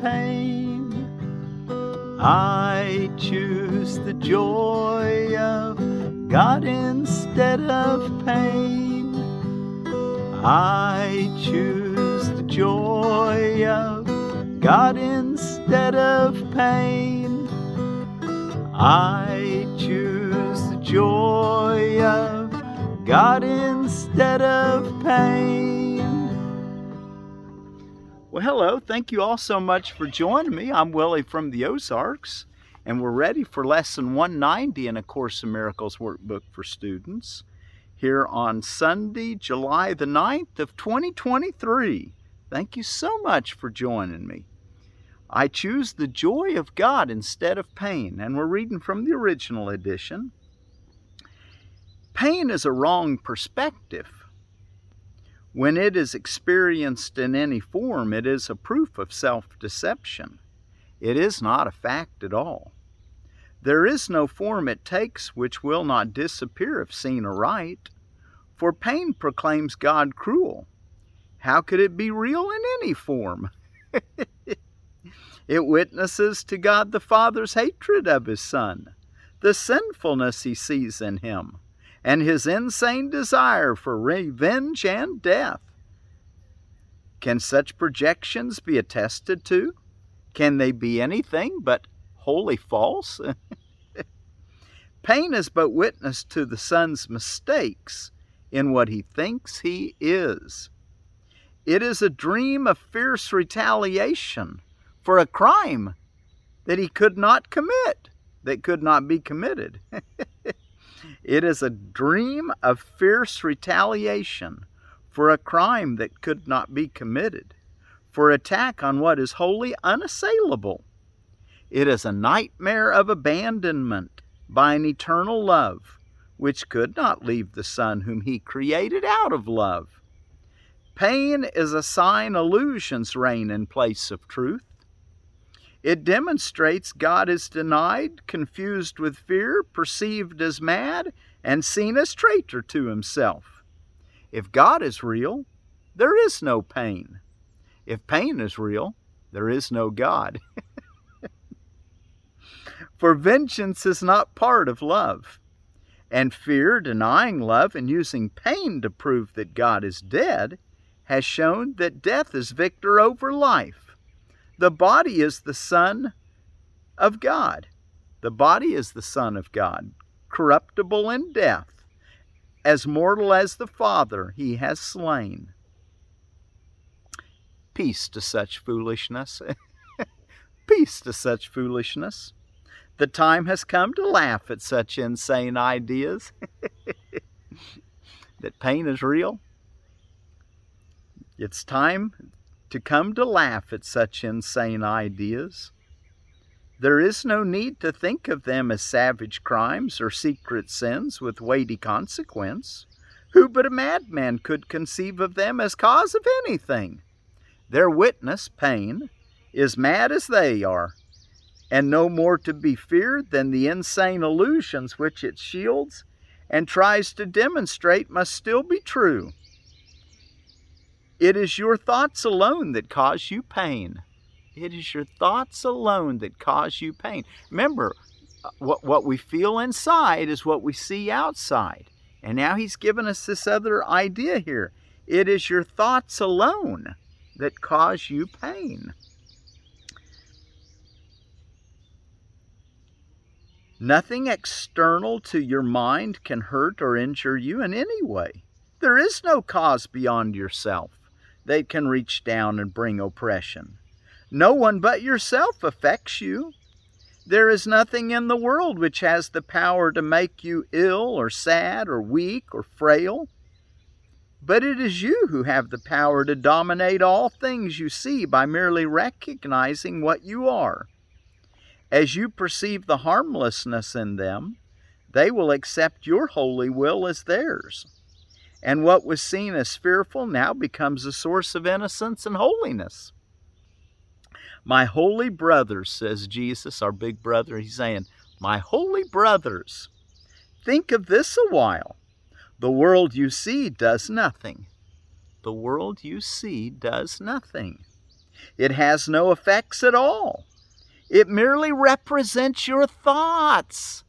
pain. I choose the joy of God instead of pain. I choose the joy of God instead of pain. I choose the joy of God instead of pain. Well, hello. Thank you all so much for joining me. I'm Willie from the Ozarks, and we're ready for Lesson 190 in A Course in Miracles Workbook for Students here on Sunday, July the 9th of 2023. Thank you so much for joining me. I choose the joy of God instead of pain, and we're reading from the original edition. Pain is a wrong perspective. When it is experienced in any form, it is a proof of self-deception. It is not a fact at all. There is no form it takes which will not disappear if seen aright, for pain proclaims God cruel. How could it be real in any form? It witnesses to God the Father's hatred of His Son, the sinfulness He sees in Him, and His insane desire for revenge and death. Can such projections be attested to? Can they be anything but wholly false? Pain is but witness to the Son's mistakes in what He thinks He is. It is a dream of fierce retaliation for a crime that He could not commit, that could not be committed. It is a dream of fierce retaliation for a crime that could not be committed, for attack on what is wholly unassailable. It is a nightmare of abandonment by an eternal love, which could not leave the Son whom He created out of love. Pain is a sign illusions reign in place of truth. It demonstrates God is denied, confused with fear, perceived as mad, and seen as traitor to Himself. If God is real, there is no pain. If pain is real, there is no God. For vengeance is not part of love, and fear, denying love and using pain to prove that God is dead, has shown that death is victor over life. The body is the Son of God. The body is the Son of God, corruptible in death. As mortal as the Father, He has slain. Peace to such foolishness. Peace to such foolishness. The time has come to laugh at such insane ideas. That pain is real. It's time to come to laugh at such insane ideas. There is no need to think of them as savage crimes or secret sins with weighty consequence. Who but a madman could conceive of them as cause of anything? Their witness, pain, is mad as they are, and no more to be feared than the insane illusions which it shields and tries to demonstrate must still be true. It is your thoughts alone that cause you pain. It is your thoughts alone that cause you pain. Remember, what we feel inside is what we see outside. And now He's given us this other idea here. It is your thoughts alone that cause you pain. Nothing external to your mind can hurt or injure you in any way. There is no cause beyond yourself that can reach down and bring oppression. No one but yourself affects you. There is nothing in the world which has the power to make you ill or sad or weak or frail. But it is you who have the power to dominate all things you see by merely recognizing what you are. As you perceive the harmlessness in them, they will accept your holy will as theirs. And what was seen as fearful now becomes a source of innocence and holiness. My holy brothers, says Jesus, our big brother, He's saying, my holy brothers, think of this a while. The world you see does nothing. The world you see does nothing. It has no effects at all. It merely represents your thoughts.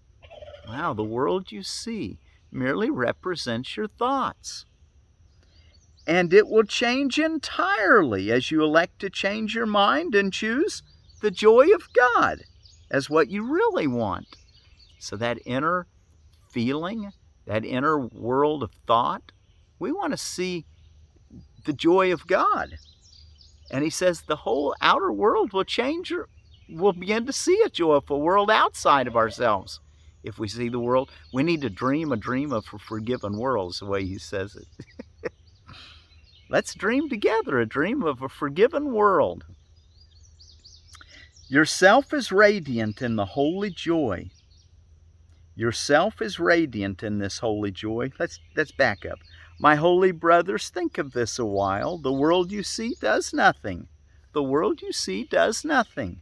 Wow, the world you see merely represents your thoughts. And it will change entirely as you elect to change your mind and choose the joy of God as what you really want. So that inner feeling, that inner world of thought, we want to see the joy of God. And he says the whole outer world will change. We'll begin to see a joyful world outside of ourselves. If we see the world, we need to dream a dream of a forgiven world, is the way he says it. Let's dream together a dream of a forgiven world. Yourself is radiant in the holy joy. Yourself is radiant in this holy joy. Let's back up. My holy brothers, think of this a while. The world you see does nothing. The world you see does nothing.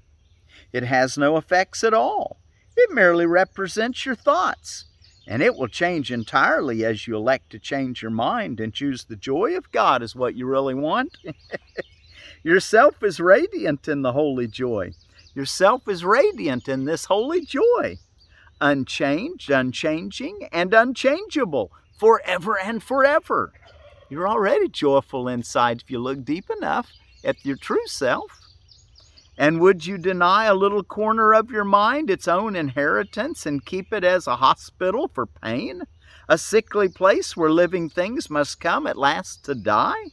It has no effects at all. It merely represents your thoughts. And it will change entirely as you elect to change your mind and choose the joy of God as what you really want. Yourself is radiant in the holy joy. Yourself is radiant in this holy joy. Unchanged, unchanging, and unchangeable, forever and forever. You're already joyful inside if you look deep enough at your true self. And would you deny a little corner of your mind its own inheritance and keep it as a hospital for pain? A sickly place where living things must come at last to die?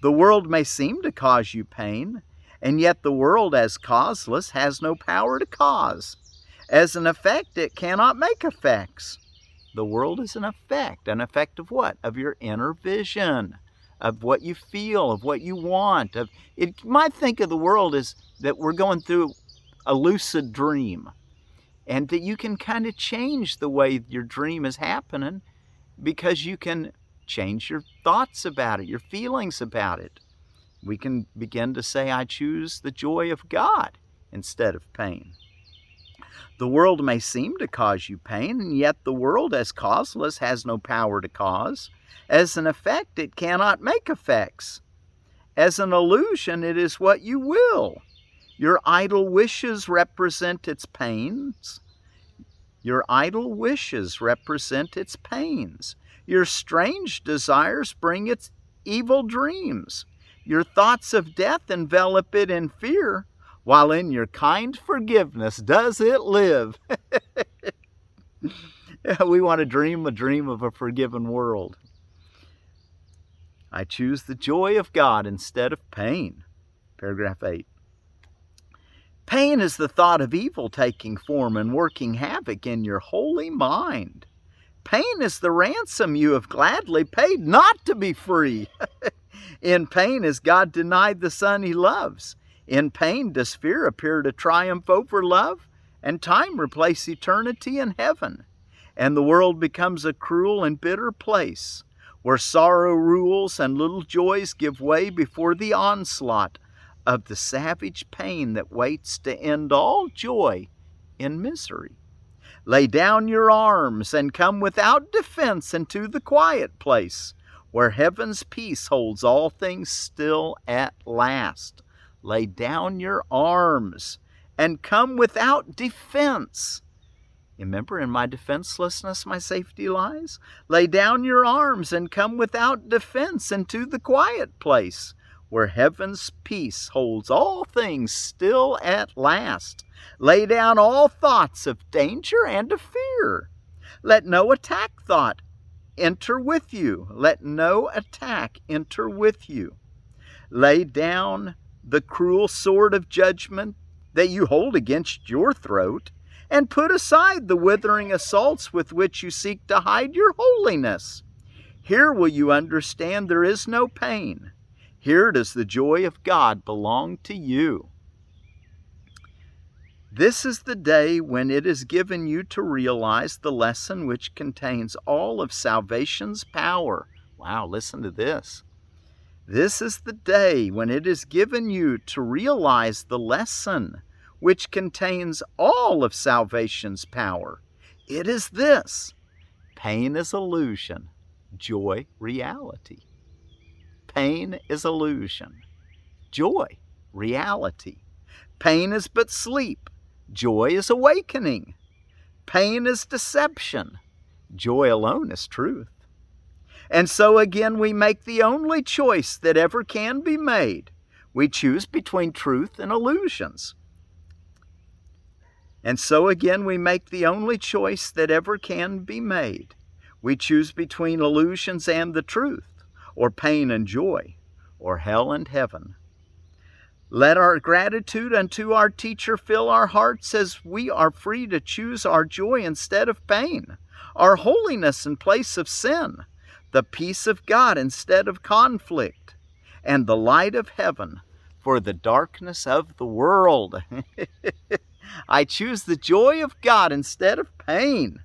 The world may seem to cause you pain, and yet the world as causeless has no power to cause. As an effect, it cannot make effects. The world is an effect of what? Of your inner vision, of what you feel, of what you want. You might think of the world as that we're going through a lucid dream, and that you can kind of change the way your dream is happening because you can change your thoughts about it, your feelings about it. We can begin to say, I choose the joy of God instead of pain. The world may seem to cause you pain, and yet the world as causeless has no power to cause. As an effect, it cannot make effects. As an illusion, it is what you will. Your idle wishes represent its pains. Your idle wishes represent its pains. Your strange desires bring its evil dreams. Your thoughts of death envelop it in fear, while in your kind forgiveness does it live. We want to dream a dream of a forgiven world. I choose the joy of God instead of pain. Paragraph 8. Pain is the thought of evil taking form and working havoc in your holy mind. Pain is the ransom you have gladly paid not to be free. In pain is God denied the Son he loves. In pain does fear appear to triumph over love, and time replace eternity in heaven. And the world becomes a cruel and bitter place, where sorrow rules and little joys give way before the onslaught of the savage pain that waits to end all joy in misery. Lay down your arms and come without defense into the quiet place, where heaven's peace holds all things still at last. Lay down your arms and come without defense. Remember, in my defenselessness, my safety lies. Lay down your arms and come without defense into the quiet place, where heaven's peace holds all things still at last. Lay down all thoughts of danger and of fear. Let no attack thought enter with you. Let no attack enter with you. Lay down the cruel sword of judgment that you hold against your throat, and put aside the withering assaults with which you seek to hide your holiness. Here will you understand there is no pain. Here does the joy of God belong to you. This is the day when it is given you to realize the lesson which contains all of salvation's power. Wow, listen to this. This is the day when it is given you to realize the lesson which contains all of salvation's power. It is this: pain is illusion, joy reality. Pain is illusion, joy reality. Pain is but sleep. Joy is awakening. Pain is deception. Joy alone is truth. And so again, we make the only choice that ever can be made. We choose between truth and illusions. And so again, we make the only choice that ever can be made. We choose between illusions and the truth, or pain and joy, or hell and heaven. Let our gratitude unto our teacher fill our hearts as we are free to choose our joy instead of pain, our holiness in place of sin, the peace of God instead of conflict, and the light of heaven for the darkness of the world. I choose the joy of God instead of pain.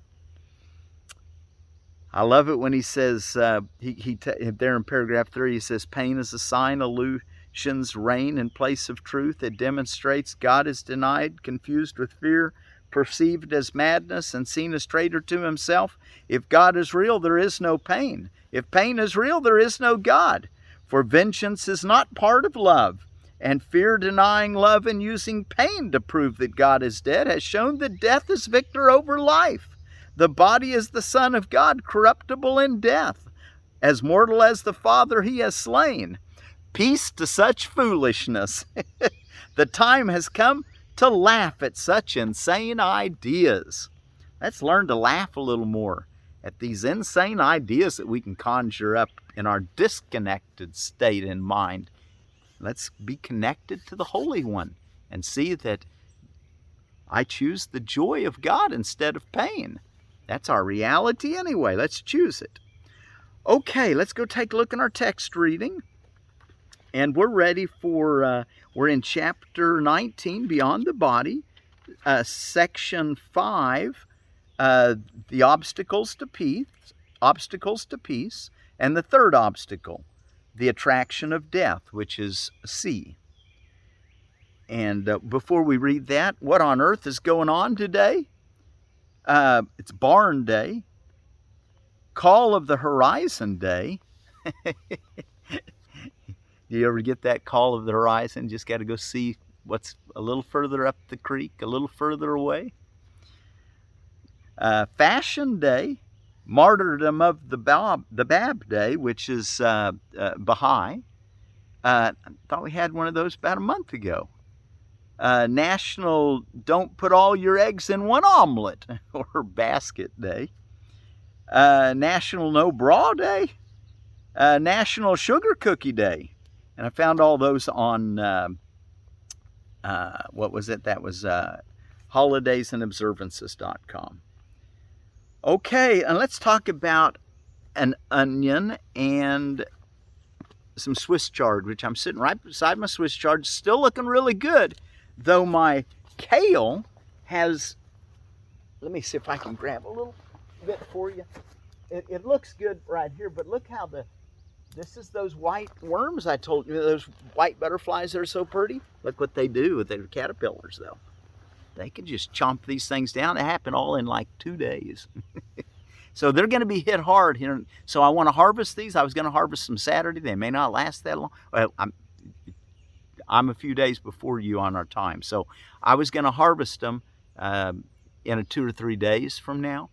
I love it when he says, there in paragraph 3, he says, pain is a sign, illusions reign in place of truth. It demonstrates God is denied, confused with fear, perceived as madness, and seen as traitor to himself. If God is real, there is no pain. If pain is real, there is no God. For vengeance is not part of love, and fear denying love and using pain to prove that God is dead has shown that death is victor over life. The body is the Son of God, corruptible in death. As mortal as the Father he has slain. Peace to such foolishness. The time has come to laugh at such insane ideas. Let's learn to laugh a little more at these insane ideas that we can conjure up in our disconnected state in mind. Let's be connected to the Holy One and see that I choose the joy of God instead of pain. That's our reality anyway. Let's choose it. Okay, let's go take a look at our text reading. And we're ready for, we're in chapter 19, Beyond the Body, section 5, the obstacles to peace, and the third obstacle, the attraction of death, which is C. And before we read that, what on earth is going on today? It's Barn Day, Call of the Horizon Day. Do you ever get that call of the horizon? Just got to go see what's a little further up the creek, a little further away. Fashion Day, Martyrdom of the Bab Day, which is Baha'i. I thought we had one of those about a month ago. National Don't Put All Your Eggs in One Omelet or Basket Day. National No Bra Day. National Sugar Cookie Day. And I found all those on, what was it? That was holidaysandobservances.com. Okay, and let's talk about an onion and some Swiss chard, which I'm sitting right beside my Swiss chard, still looking really good, though my kale has, let me see if I can grab a little bit for you. It looks good right here, but look how this is those white worms I told you, those white butterflies that are so pretty. Look what they do with their caterpillars, though. They can just chomp these things down. It happened all in like 2 days. So they're going to be hit hard here. So I want to harvest these. I was going to harvest them Saturday. They may not last that long. Well, I'm a few days before you on our time. So I was going to harvest them in 2 or 3 days from now.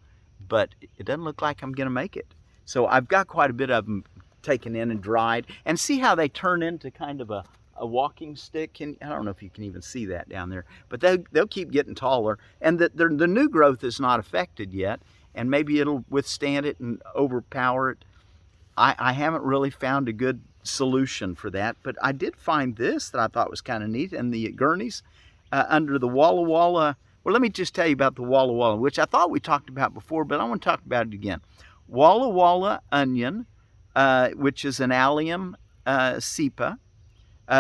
But it doesn't look like I'm going to make it. So I've got quite a bit of them taken in and dried. And see how they turn into kind of a walking stick. I don't know if you can even see that down there. But they'll keep getting taller. And the new growth is not affected yet. And maybe it'll withstand it and overpower it. I haven't really found a good solution for that. But I did find this that I thought was kind of neat. And the Gurneys under the Walla Walla. Well, let me just tell you about the Walla Walla, which I thought we talked about before, but I want to talk about it again. Walla Walla onion, which is an Allium cepa.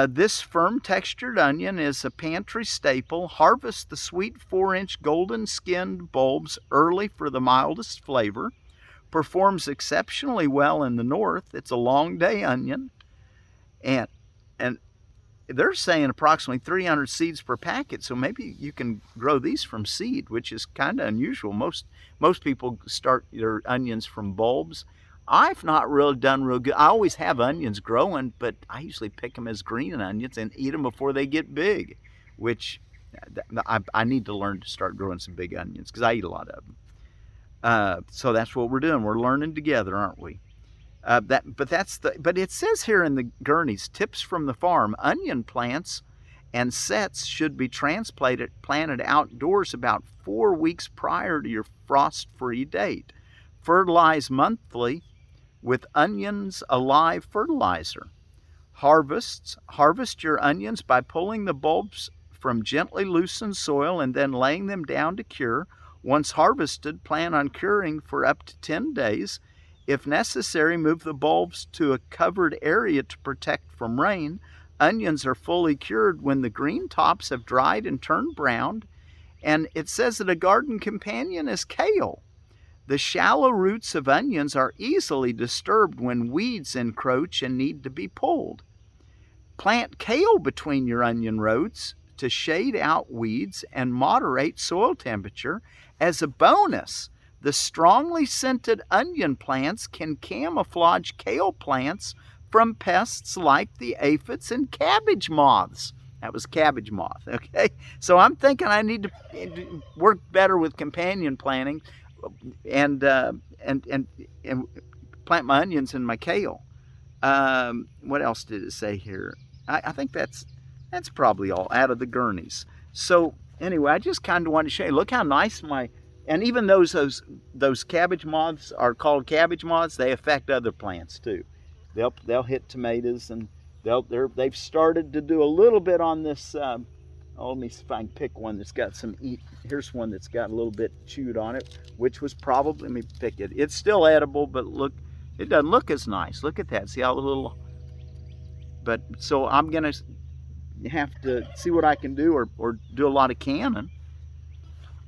This firm textured onion is a pantry staple. Harvest the sweet 4-inch golden skinned bulbs early for the mildest flavor. Performs exceptionally well in the north. It's a long day onion. And they're saying approximately 300 seeds per packet, so maybe you can grow these from seed, which is kind of unusual. Most people start their onions from bulbs. I've not really done real good. I always have onions growing, but I usually pick them as green onions and eat them before they get big, which I need to learn to start growing some big onions because I eat a lot of them. So that's what we're doing. We're learning together, aren't we? But it says here in the Gurney's tips from the farm, onion plants and sets should be planted outdoors about 4 weeks prior to your frost-free date. Fertilize monthly with onions alive fertilizer. Harvest your onions by pulling the bulbs from gently loosened soil and then laying them down to cure. Once harvested, plan on curing for up to 10 days. If necessary, move the bulbs to a covered area to protect from rain. Onions are fully cured when the green tops have dried and turned brown. And it says that a garden companion is kale. The shallow roots of onions are easily disturbed when weeds encroach and need to be pulled. Plant kale between your onion rows to shade out weeds and moderate soil temperature. As a bonus, the strongly scented onion plants can camouflage kale plants from pests like the aphids and cabbage moths. That was cabbage moth, okay? So I'm thinking I need to work better with companion planting and plant my onions and my kale. What else did it say here? I think that's probably all out of the Gurneys. So anyway, I just kind of wanted to show you. Look how nice and even those cabbage moths are called cabbage moths. They affect other plants too. They'll hit tomatoes, and they've started to do a little bit on this. Let me see if I can pick one that's got some Here's one that's got a little bit chewed on it, which was probably, let me pick it. It's still edible, but look, it doesn't look as nice. Look at that. See how the little, but so I'm going to have to see what I can do or do a lot of canning.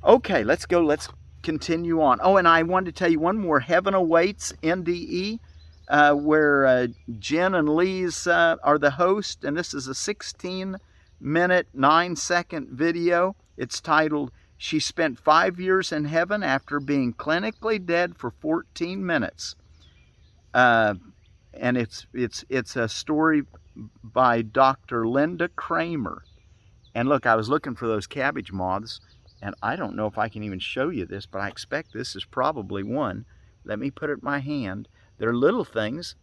Okay, let's go. Let's continue on. Oh, and I wanted to tell you one more. Heaven Awaits NDE, where Jen and Lee's are the host, and this is a 16-minute, 9-second video. It's titled, "She Spent 5 Years in Heaven After Being Clinically Dead for 14 Minutes." And it's a story by Dr. Linda Kramer. And look, I was looking for those cabbage moths, and I don't know if I can even show you this, but I expect this is probably one. Let me put it in my hand. They're little things.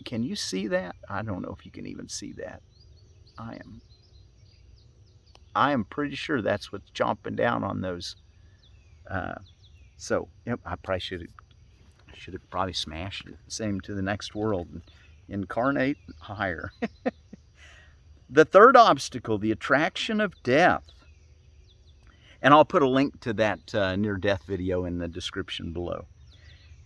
Can you see that? I don't know if you can even see that. I am pretty sure that's what's chomping down on those. So, yep, I probably should have probably smashed it. Same to the next world. Incarnate higher. The third obstacle, the attraction of death. And I'll put a link to that near-death video in the description below.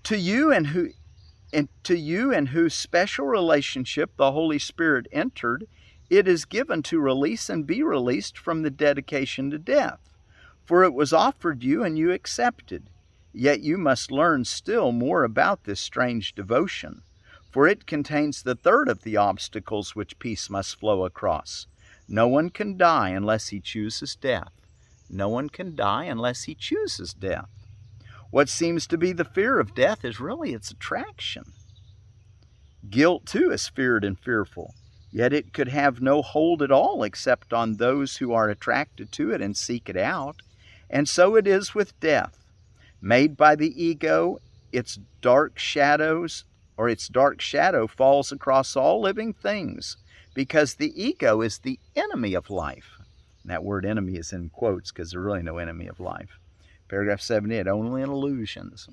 To you and whose special relationship the Holy Spirit entered, it is given to release and be released from the dedication to death. For it was offered you and you accepted. Yet you must learn still more about this strange devotion, for it contains the third of the obstacles which peace must flow across. No one can die unless he chooses death. No one can die unless he chooses death. What seems to be the fear of death is really its attraction. Guilt, too, is feared and fearful, yet it could have no hold at all except on those who are attracted to it and seek it out. And so it is with death. Made by the ego, its dark shadow falls across all living things, because the ego is the enemy of life. And that word enemy is in quotes because there's really no enemy of life. Paragraph 78, only in illusions.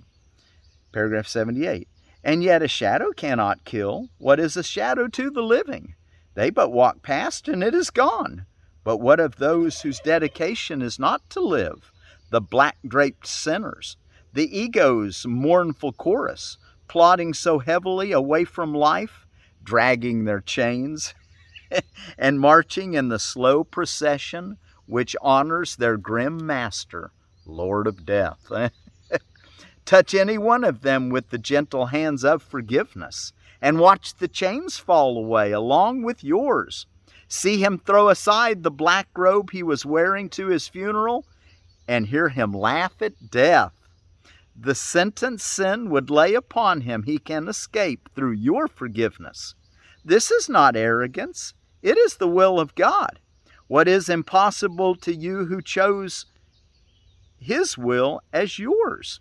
Paragraph 78, and yet a shadow cannot kill. What is a shadow to the living? They but walk past and it is gone. But what of those whose dedication is not to live? The black-draped sinners, the ego's mournful chorus, plodding so heavily away from life, dragging their chains, and marching in the slow procession which honors their grim master, Lord of Death. Touch any one of them with the gentle hands of forgiveness, and watch the chains fall away along with yours. See him throw aside the black robe he was wearing to his funeral, and hear him laugh at death. the sentence sin would lay upon him he can escape through your forgiveness. This is not arrogance. It is the will of God. What is impossible to you who chose his will as yours?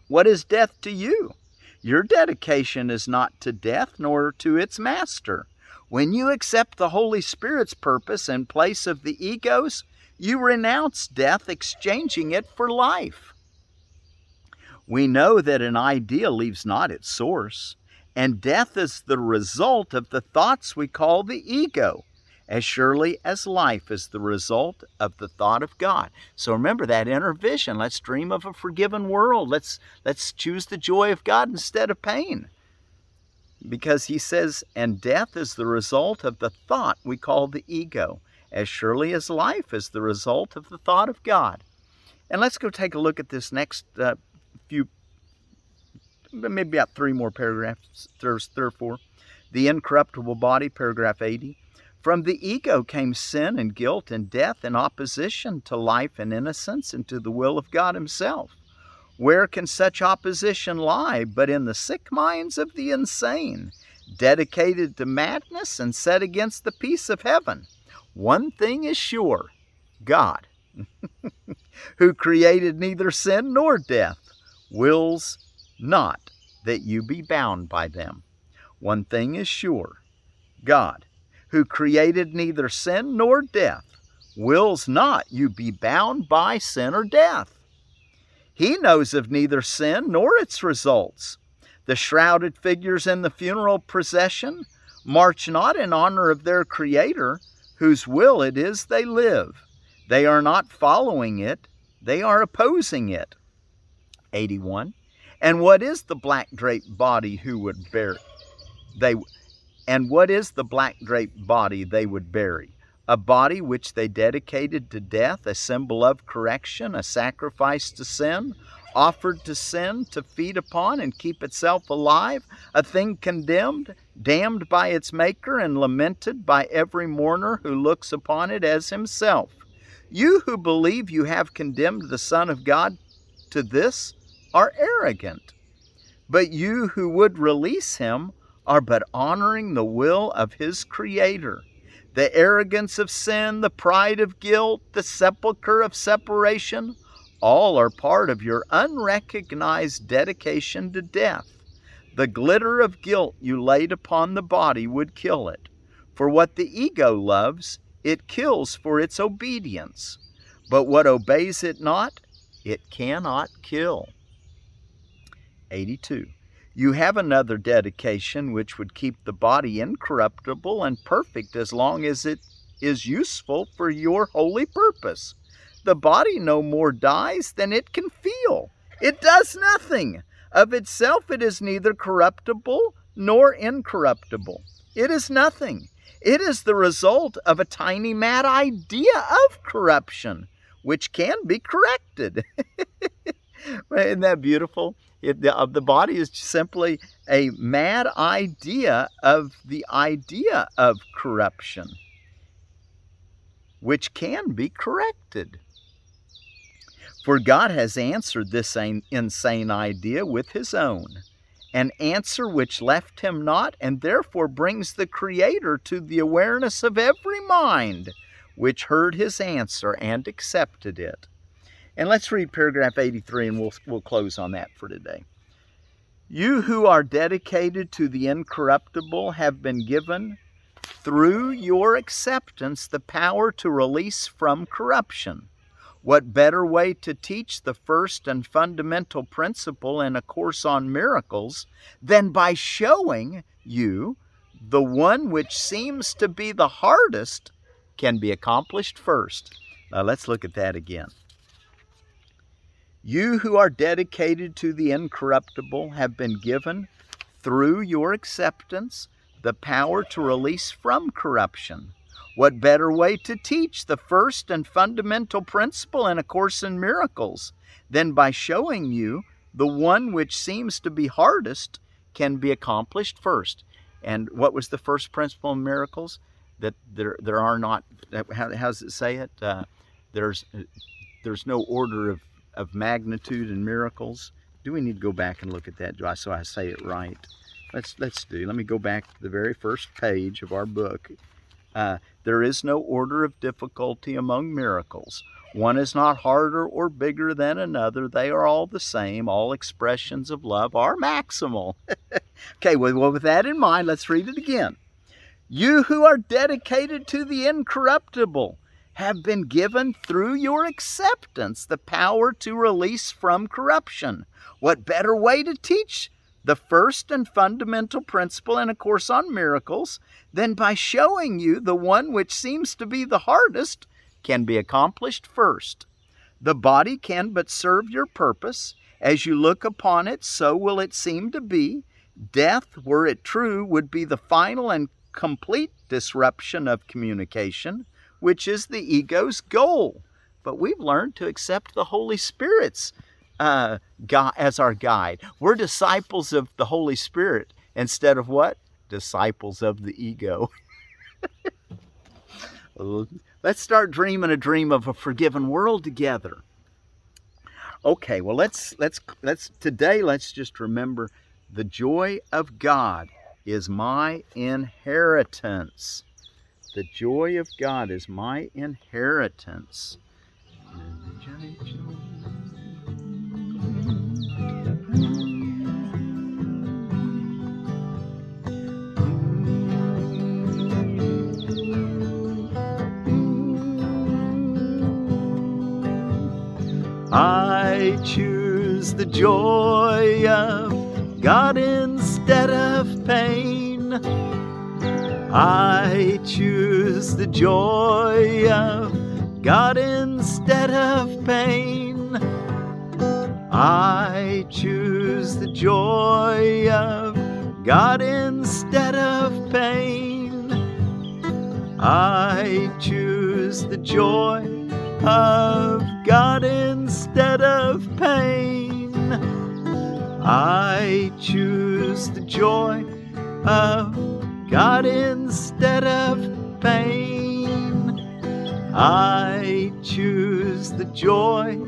What is death to you? Your dedication is not to death nor to its master. When you accept the Holy Spirit's purpose in place of the ego's, you renounce death, exchanging it for life. We know that an idea leaves not its source, and death is the result of the thoughts we call the ego, as surely as life is the result of the thought of God. So remember that inner vision. Let's dream of a forgiven world. Let's choose the joy of God instead of pain. Because he says, and death is the result of the thought we call the ego, as surely as life is the result of the thought of God. And let's go take a look at this next few, maybe about 3 more paragraphs, 3 or 4. The Incorruptible Body, paragraph 80. From the ego came sin and guilt and death in opposition to life and innocence and to the will of God himself. Where can such opposition lie but in the sick minds of the insane, dedicated to madness and set against the peace of heaven? One thing is sure, God, who created neither sin nor death, wills not that you be bound by them. One thing is sure, God, who created neither sin nor death, wills not you be bound by sin or death. He knows of neither sin nor its results. The shrouded figures in the funeral procession march not in honor of their Creator, whose will it is they live. They are not following it, they are opposing it. 81. And what is the black draped body who would bear And what is the black draped body they would bury? A body which they dedicated to death, a symbol of correction, a sacrifice to sin, offered to sin to feed upon and keep itself alive, a thing condemned, damned by its maker, and lamented by every mourner who looks upon it as himself. You who believe you have condemned the Son of God to this are arrogant. But you who would release him are but honoring the will of his Creator. The arrogance of sin, the pride of guilt, the sepulcher of separation, all are part of your unrecognized dedication to death. The glitter of guilt you laid upon the body would kill it. For what the ego loves, it kills for its obedience. But what obeys it not, it cannot kill. 82. You have another dedication which would keep the body incorruptible and perfect as long as it is useful for your holy purpose. The body no more dies than it can feel. It does nothing. Of itself it is neither corruptible nor incorruptible. It is nothing. It is the result of a tiny mad idea of corruption, which can be corrected. Isn't that beautiful? The body is simply a mad idea of the idea of corruption, which can be corrected. For God has answered this insane idea with his own, an answer which left him not, and therefore brings the Creator to the awareness of every mind which heard his answer and accepted it. And let's read paragraph 83, and we'll close on that for today. You who are dedicated to the incorruptible have been given, through your acceptance, the power to release from corruption. What better way to teach the first and fundamental principle in A Course on Miracles than by showing you the one which seems to be the hardest can be accomplished first? Now let's look at that again. You who are dedicated to the incorruptible have been given, through your acceptance, the power to release from corruption. What better way to teach the first and fundamental principle in A Course in Miracles than by showing you the one which seems to be hardest can be accomplished first? And what was the first principle in miracles? That there are not, how does it say it? There's no order of magnitude in miracles. Do we need to go back and look at that so I say it right? Let me go back to the very first page of our book. There is no order of difficulty among miracles. One is not harder or bigger than another. They are all the same. All expressions of love are maximal. Okay, well, with that in mind, let's read it again. You who are dedicated to the incorruptible have been given through your acceptance the power to release from corruption. What better way to teach the first and fundamental principle in a course on miracles than by showing you the one which seems to be the hardest can be accomplished first. The body can but serve your purpose. As you look upon it, so will it seem to be. Death, were it true, would be the final and complete disruption of communication, which is the ego's goal. But we've learned to accept the Holy Spirit's as our guide. We're disciples of the Holy Spirit instead of what? Disciples of the ego. Let's start dreaming a dream of a forgiven world together. Okay, well today let's just remember the joy of God is my inheritance. The joy of God is my inheritance. I choose the joy of God instead of pain. I choose the joy of God instead of pain. I choose the joy of God instead of pain. I choose the joy of God instead of pain. I choose the joy of God instead of pain. I choose the joy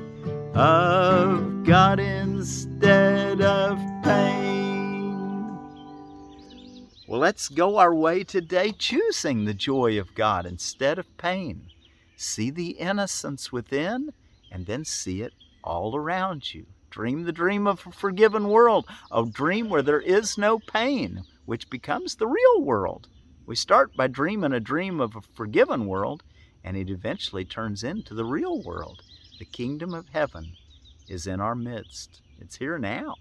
of God instead of pain. Well, let's go our way today choosing the joy of God instead of pain. See the innocence within and then see it all around you. Dream the dream of a forgiven world, a dream where there is no pain, which becomes the real world. We start by dreaming a dream of a forgiven world, and it eventually turns into the real world. The kingdom of heaven is in our midst. It's here now.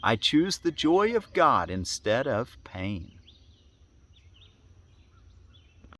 I choose the joy of God instead of pain.